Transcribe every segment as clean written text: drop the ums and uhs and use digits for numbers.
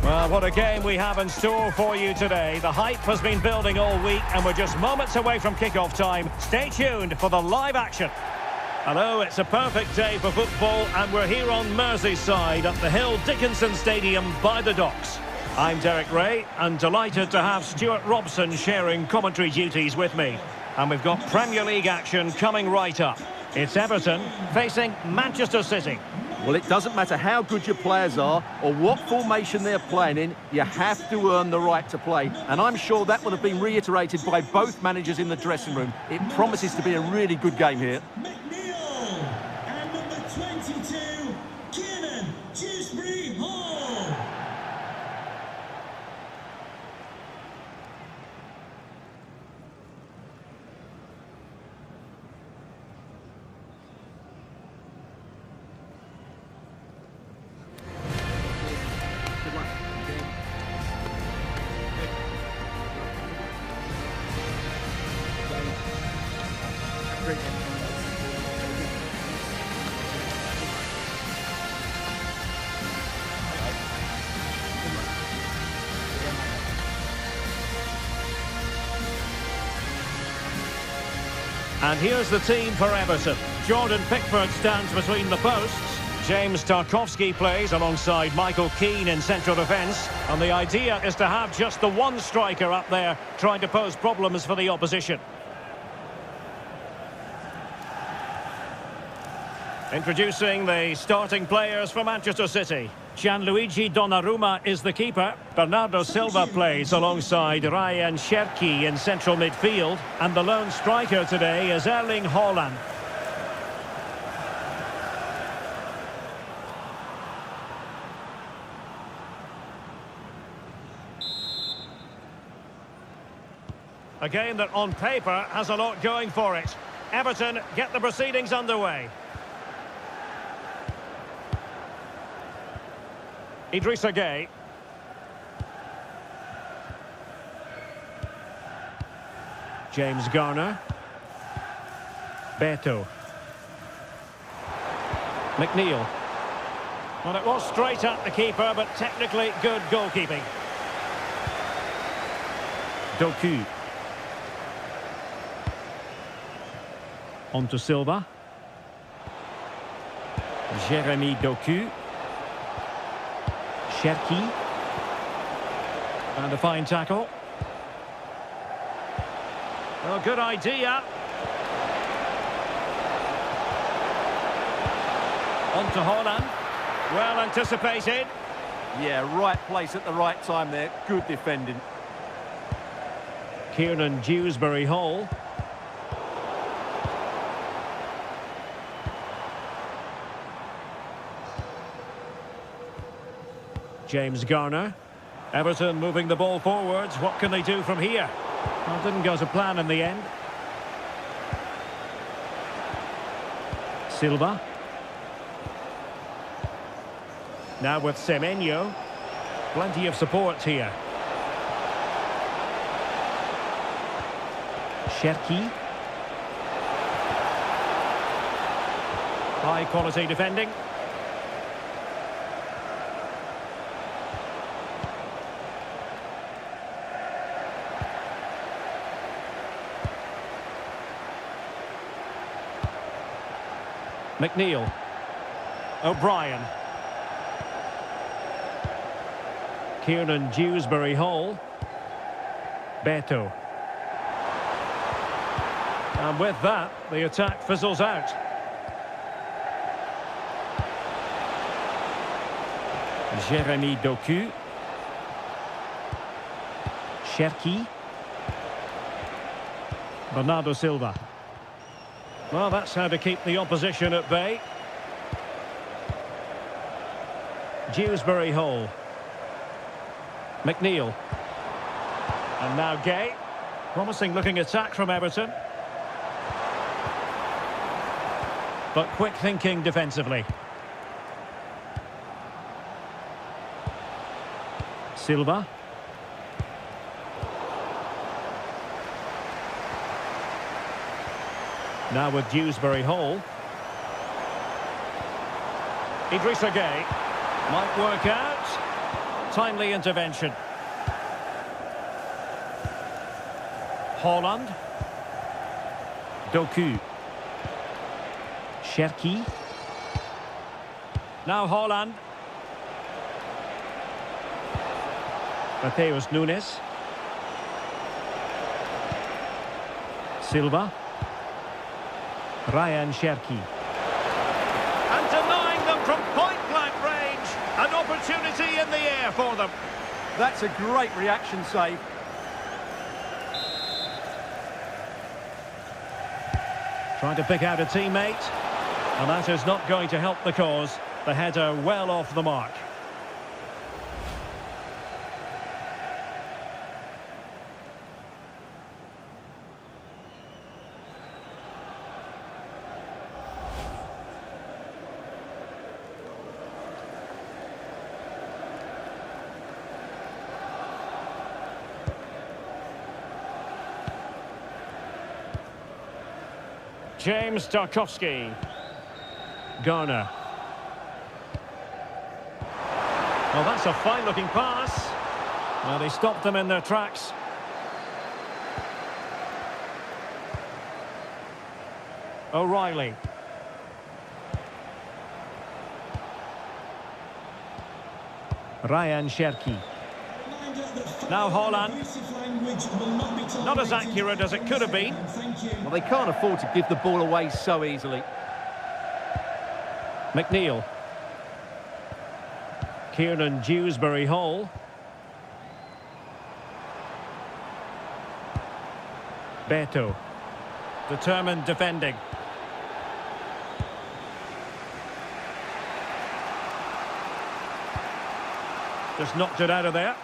Well, what a game we have in store for you today. The hype has been building all week and we're just moments away from kick-off time. Stay tuned for the live action. Hello, it's a perfect day for football and we're here on Merseyside at the Hill Dickinson Stadium by the docks. I'm Derek Ray and delighted to have Stuart Robson sharing commentary duties with me. And we've got Premier League action coming right up. It's Everton facing Manchester City. Well, it doesn't matter how good your players are or what formation they're playing in, you have to earn the right to play. And I'm sure that will have been reiterated by both managers in the dressing room. It promises to be a really good game here. And number 22, Kiernan Dewsbury-Hall. And here's the team for Everton. Jordan Pickford stands between the posts. James Tarkowski plays alongside Michael Keane in central defence. And the idea is to have just the one striker up there trying to pose problems for the opposition. Introducing the starting players for Manchester City. Gianluigi Donnarumma is the keeper. Bernardo Silva plays alongside Ryan Cherki in central midfield. And the lone striker today is Erling Haaland. A game that on paper has a lot going for it. Everton get the proceedings underway. Idrissa Gueye. James Garner. Beto. McNeil. Well, it was straight at the keeper, but technically good goalkeeping. Doku. On to Silva. Jeremy Doku. Cherki. And a fine tackle. Well, good idea. On to Haaland. Well anticipated. Yeah, right place at the right time there. Good defending. Kiernan Dewsbury-Hall. James Garner. Everton moving the ball forwards. What can they do from here? Well, didn't go to plan in the end. Silva. Now with Semenyo. Plenty of support here. Cherki. High quality defending. McNeil. O'Brien. Kiernan Dewsbury-Hall. Beto. And with that, the attack fizzles out. Jeremy Doku. Cherki. Bernardo Silva. Well, that's how to keep the opposition at bay. Dewsbury-Hall. McNeil. And now Gueye. Promising looking attack from Everton. But quick thinking defensively. Silva. Now with Dewsbury-Hall. Idrissa Gueye. Might work out. Timely intervention. Haaland. Doku. Cherki. Now Haaland. Mateus Nunes. Silva. Ryan Cherki. And denying them from point-blank range. An opportunity in the air for them. That's a great reaction save. Trying to pick out a teammate. And that is not going to help the cause. The header well off the mark. James Tarkowski. Garner. Well, that's a fine-looking pass. Well, they stopped them in their tracks. O'Reilly. Ryan Cherki. Now Haaland. Not as accurate as it could have been. Well, they can't afford to give the ball away so easily. McNeil. Kieran Dewsbury-Hall. Beto. Determined defending. Just knocked it out of there.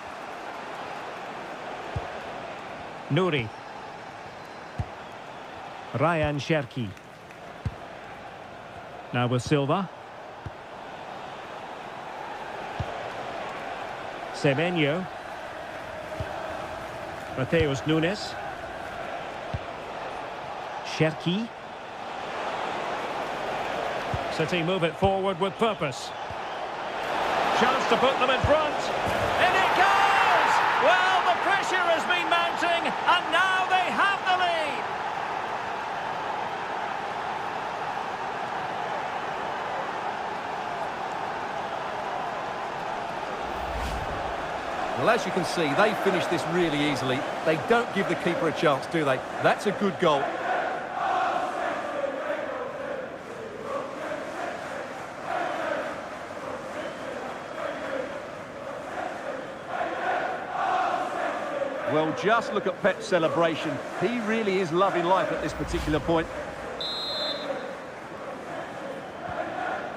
Nouri. Ryan Cherki. Now with Silva. Semenyo. Mateus Nunes. Cherki. City move it forward with purpose. Chance to put them in front. In it goes! Well, the pressure has been mounting, and now they have the lead. Well, as you can see, they finish this really easily. They don't give the keeper a chance, do they? That's a good goal. Well, just look at Pep's celebration. He really is loving life at this particular point.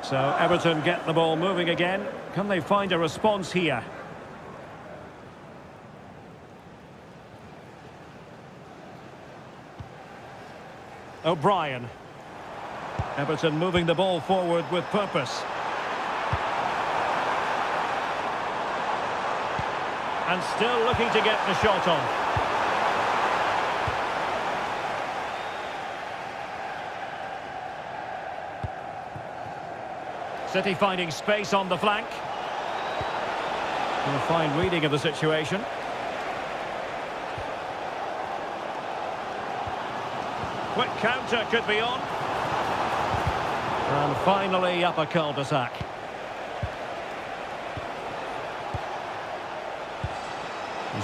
So Everton get the ball moving again. Can they find a response here? O'Brien. Everton moving the ball forward with purpose. And still looking to get the shot on. City finding space on the flank. And a fine reading of the situation. Quick counter could be on. And finally up a cul-de-sac.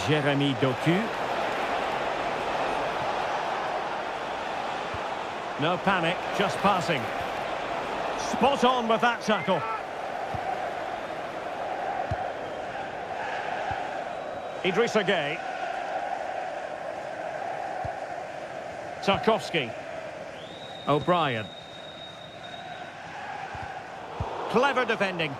Jeremy Doku. No panic, just passing. Spot on with that tackle. Idrissa Gueye. Tarkowski. O'Brien. Clever defending.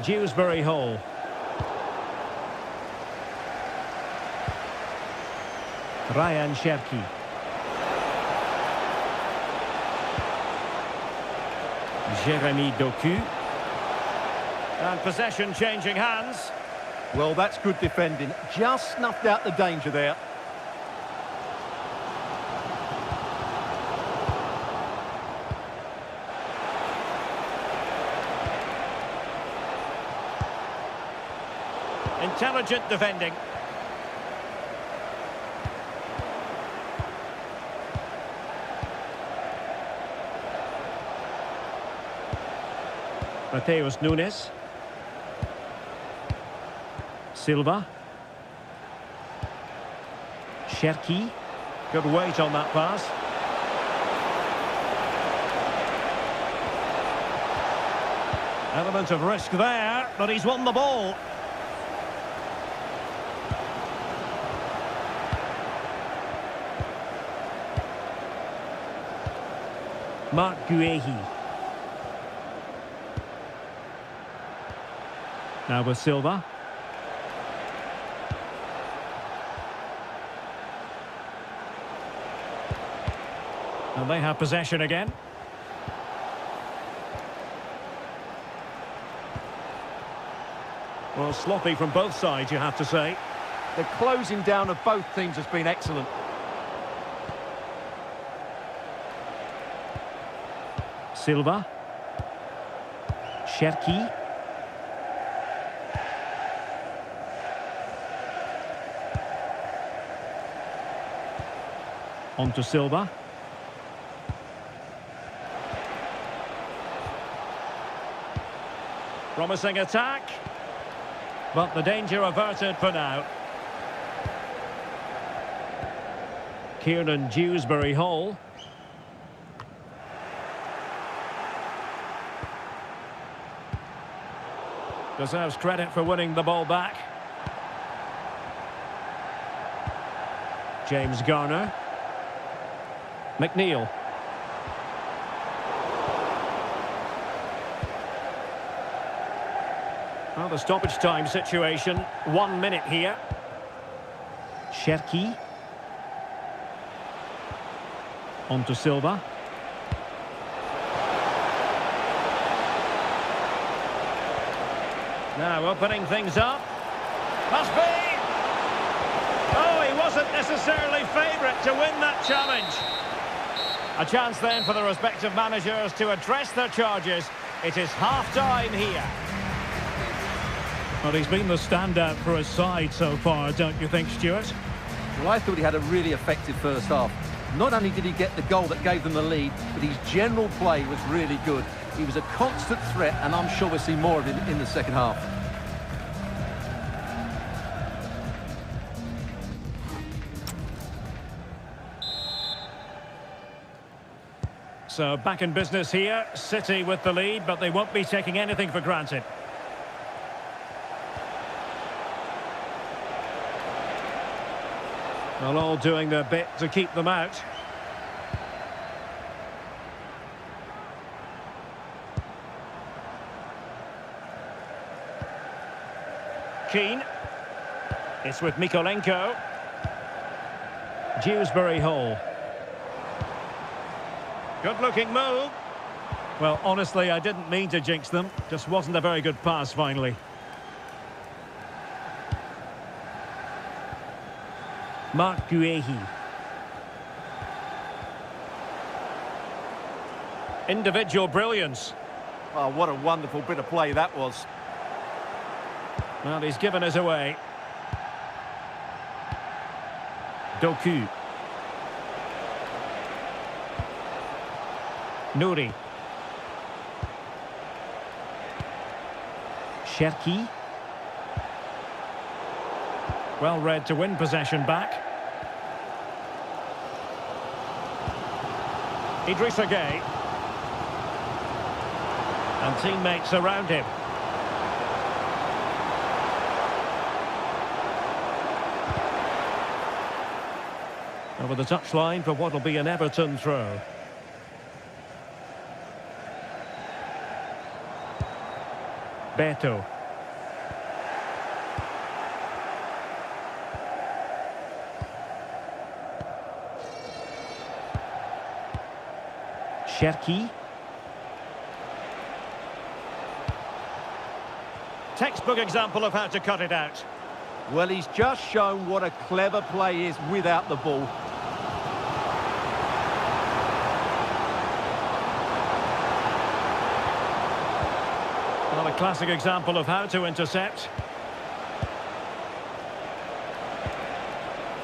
Dewsbury-Hall. Ryan Cherki. Jeremy Doku. And possession changing hands. Well, that's good defending. Just snuffed out the danger there. Intelligent defending. Mateus Nunes. Silva. Cherki. Good weight on that pass. Element of risk there, but he's won the ball. Mark Guehi. Now with Silva. And they have possession again. Well, sloppy from both sides, you have to say. The closing down of both teams has been excellent. Silva. Cherki. On to Silva. Promising attack. But the danger averted for now. Kieran Dewsbury Hall. Deserves credit for winning the ball back. James Garner. McNeil. Well, the stoppage time situation, 1 minute here. Cherki. On to Silva. Now opening things up. Must be! Oh, he wasn't necessarily favourite to win that challenge. A chance then for the respective managers to address their charges. It is half-time here. Well, he's been the standout for his side so far, don't you think, Stuart? Well, I thought he had a really effective first half. Not only did he get the goal that gave them the lead, but his general play was really good. He was a constant threat, and I'm sure we'll see more of him in the second half. So back in business here, City with the lead, but they won't be taking anything for granted. Well, all doing their bit to keep them out. Keane. It's with Mykolenko. Dewsbury Hall. Good-looking move. Well, honestly, I didn't mean to jinx them. Just wasn't a very good pass, finally. Mark Guehi. Individual brilliance. Oh, what a wonderful bit of play that was. Well, he's given us away. Doku. Nouri. Cherki. Well read to win possession back. Idrissa Gueye. And teammates around him. Over the touchline for what will be an Everton throw. Beto. Cherki. Textbook example of how to cut it out. Well, he's just shown what a clever play is without the ball. Well, a classic example of how to intercept.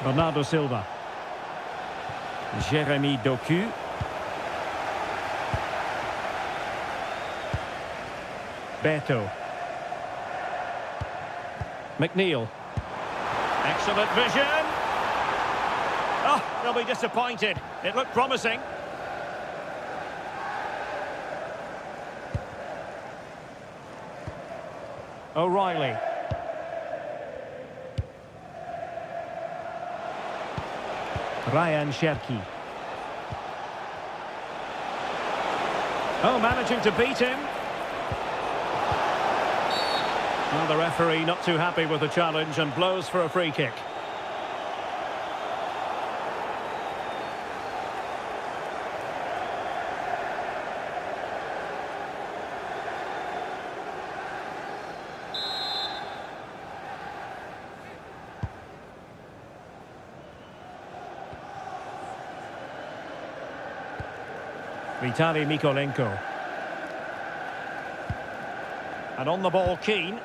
Bernardo Silva. Jérémy Doku. Beto. McNeil. Excellent vision. Oh, they'll be disappointed. It looked promising. O'Reilly. Ryan Cherki. Oh, managing to beat him. Well, the referee not too happy with the challenge and blows for a free kick. Vitaly Mykolenko. And on the ball, Keane.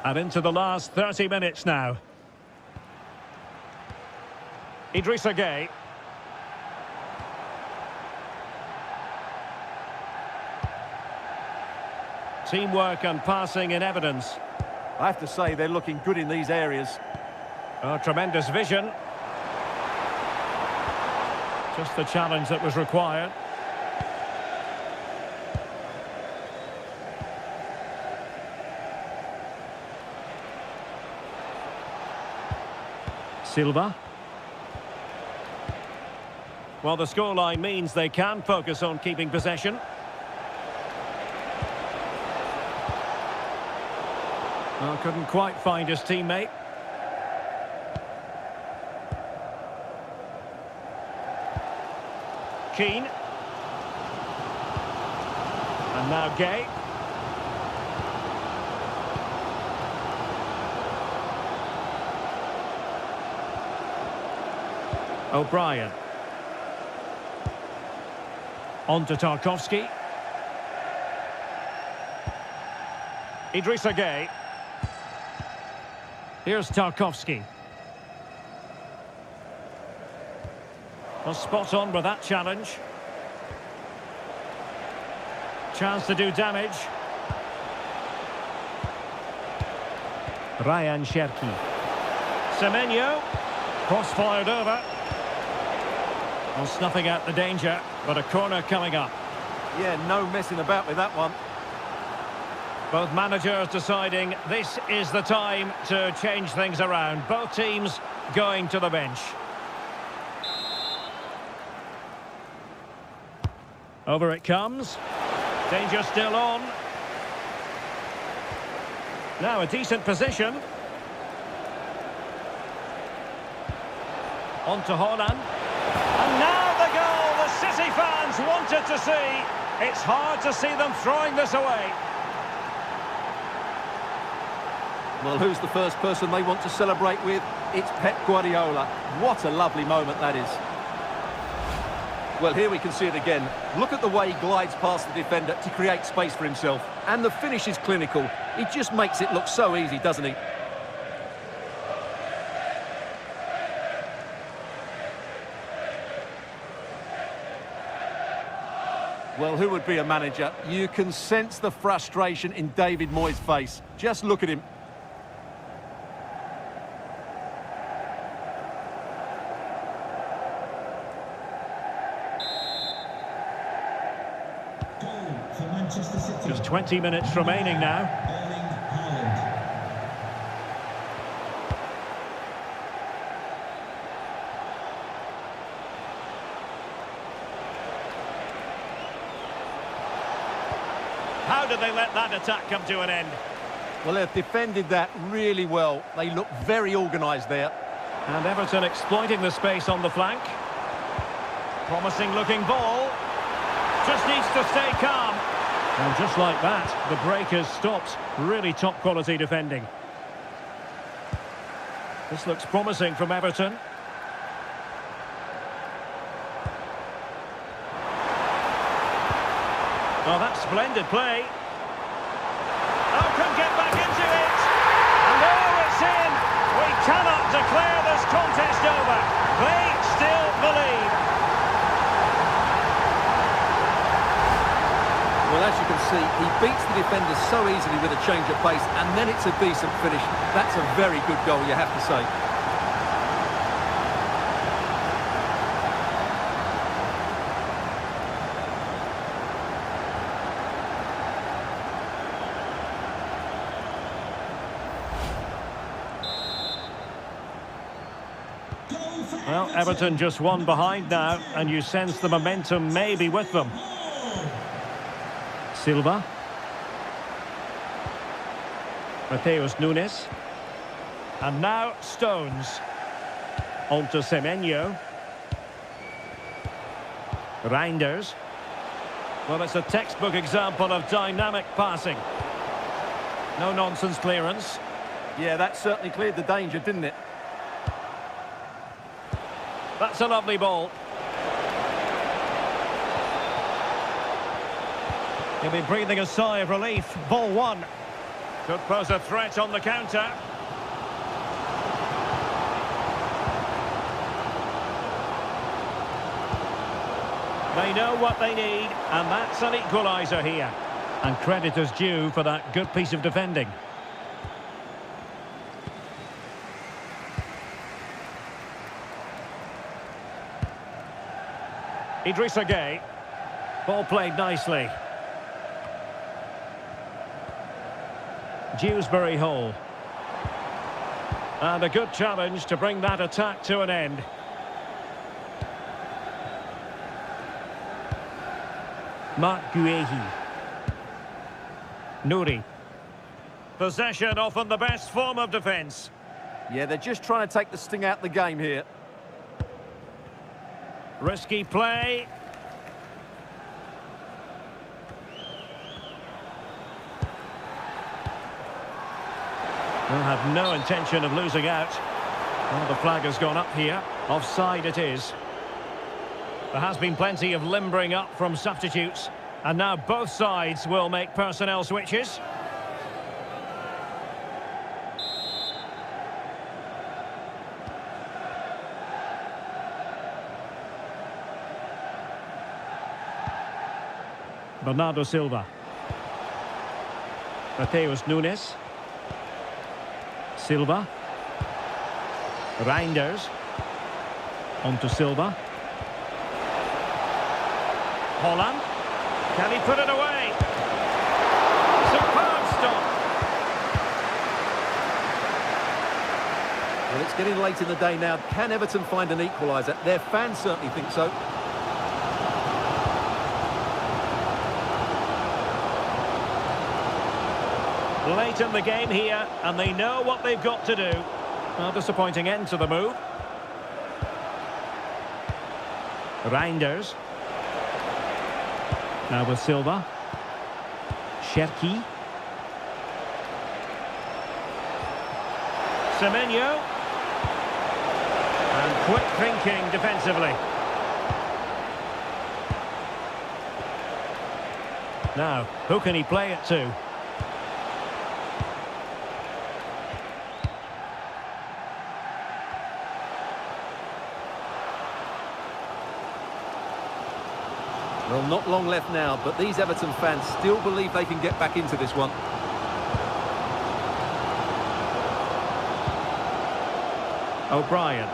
And into the last 30 minutes now. Idrissa Gueye. Teamwork and passing in evidence. I have to say, they're looking good in these areas. Oh, tremendous vision. Just the challenge that was required. Silva. Well, the scoreline means they can focus on keeping possession. Well, couldn't quite find his teammate. Keane. And now Gueye. O'Brien. On to Tarkowski. Idrissa Gueye. Here's Tarkowski. Well, spot on with that challenge. Chance to do damage. Ryan Cherki. Semenyo. Cross fired over. Well, snuffing out the danger, but a corner coming up. Yeah, no messing about with that one. Both managers deciding this is the time to change things around. Both teams going to the bench. Over it comes. Danger still on. Now a decent position. On to Haaland. And now the goal the City fans wanted to see. It's hard to see them throwing this away. Well, who's the first person they want to celebrate with? It's Pep Guardiola. What a lovely moment that is. Well, here we can see it again. Look at the way he glides past the defender to create space for himself. And the finish is clinical. He just makes it look so easy, doesn't he? Well, who would be a manager? You can sense the frustration in David Moyes' face. Just look at him. Just 20 minutes remaining now. How did they let that attack come to an end? Well, they've defended that really well. They look very organised there. And Everton exploiting the space on the flank. Promising looking ball. Just needs to stay calm. And just like that, the break has stopped. Really top quality defending. This looks promising from Everton. Oh, that's splendid play. Oh, can get back into it. And oh, it's in. We cannot declare this contest over. They still believe. Well, as you can see, he beats the defenders so easily with a change of pace, and then it's a decent finish. That's a very good goal, you have to say. Well, Everton just one behind now, and you sense the momentum may be with them. Silva. Mateus Nunes. And now Stones. On to Semenyo. Reinders. Well, it's a textbook example of dynamic passing. No-nonsense clearance. Yeah, that certainly cleared the danger, didn't it? That's a lovely ball. He'll be breathing a sigh of relief. Ball one. Could pose a threat on the counter. They know what they need, and that's an equaliser here. And credit is due for that good piece of defending. Idrissa Gueye. Ball played nicely. Dewsbury Hall. And a good challenge to bring that attack to an end. Mark Guehi. Nouri. Possession often the best form of defence. Yeah, they're just trying to take the sting out of the game here. Risky play. They'll have no intention of losing out. Well, the flag has gone up here. Offside it is. There has been plenty of limbering up from substitutes. And now both sides will make personnel switches. Bernardo Silva. Mateus Nunes. Silva. Reinders. On to Silva. Holland. Can he put it away? Superb stop. Well, it's getting late in the day now. Can Everton find an equaliser? Their fans certainly think so. Late in the game here, and they know what they've got to do. A disappointing end to the move. Reinders. Now with Silva. Cherki. Semenyo. And quick thinking defensively. Now, who can he play it to? Well, not long left now, but these Everton fans still believe they can get back into this one. O'Brien.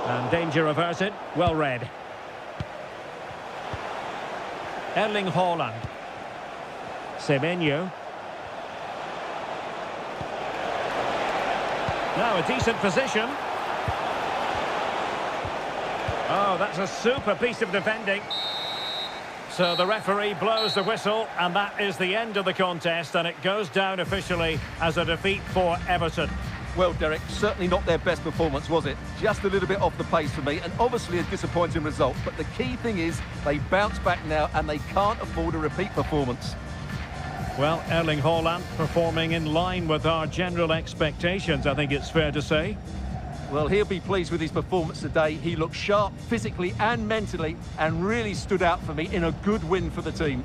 And danger averted. Well read. Erling Haaland. Semenyo. Now a decent position. Oh, that's a super piece of defending. So the referee blows the whistle, and that is the end of the contest, and it goes down officially as a defeat for Everton. Well, Derek, certainly not their best performance, was it? Just a little bit off the pace for me, and obviously a disappointing result. But the key thing is they bounce back now, and they can't afford a repeat performance. Well, Erling Haaland performing in line with our general expectations, I think it's fair to say. Well, he'll be pleased with his performance today. He looked sharp physically and mentally and really stood out for me in a good win for the team.